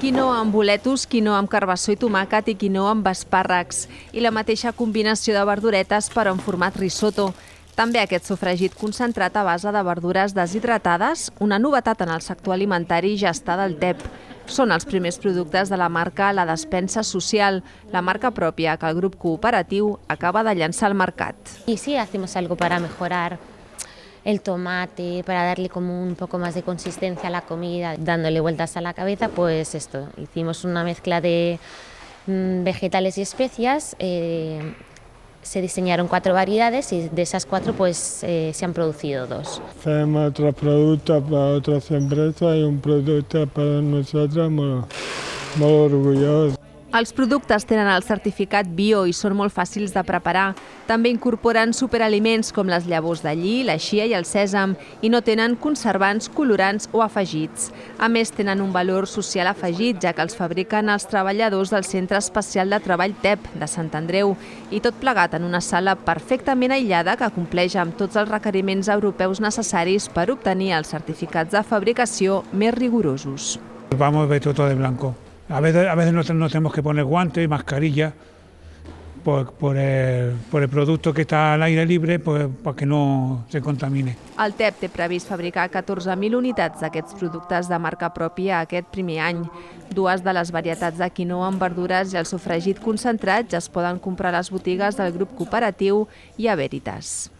Quinoa amb boletos, quinoa amb carbassó i tomàquet i quinoa amb espàrrecs. I la mateixa combinació de verduretes però en format risotto. També aquest sofregit concentrat a base de verdures deshidratades, una novetat en el sector alimentari ja està del TEP. Són els primers productes de la marca La Despensa Social, la marca pròpia que el grup cooperatiu acaba de llançar al mercat. Y sí, hacemos algo para mejorar el tomate, para darle como un poco más de consistencia a la comida, dándole vueltas a la cabeza, pues esto, hicimos una mezcla de vegetales y especias, se diseñaron 4 variedades y de esas 4 pues se han producido 2. Hacemos otros productos para otras empresas y un producto para nosotros muy orgullosos. Els productes tenen el certificat bio i són molt fàcils de preparar. També incorporen superaliments com les llavors de lli, la xia i el sèsam i no tenen conservants, colorants o afegits. A més, tenen un valor social afegit, ja que els fabriquen els treballadors del Centre Especial de Treball TEP de Sant Andreu i tot plegat en una sala perfectament aïllada que compleix amb tots els requeriments europeus necessaris per obtenir els certificats de fabricació més rigorosos. Vamos vestidos todo de blanco. A veces no tenemos que poner guantes y mascarilla por el producto que está al aire libre, pues, para que no se contamine. El TEP té previst fabricar 14.000 unitats d'aquests productes de marca pròpia aquest primer any. 2 de les varietats de quinoa amb verdures i el sofregit concentrat ja es poden comprar a les botigues del grup cooperatiu i a Veritas.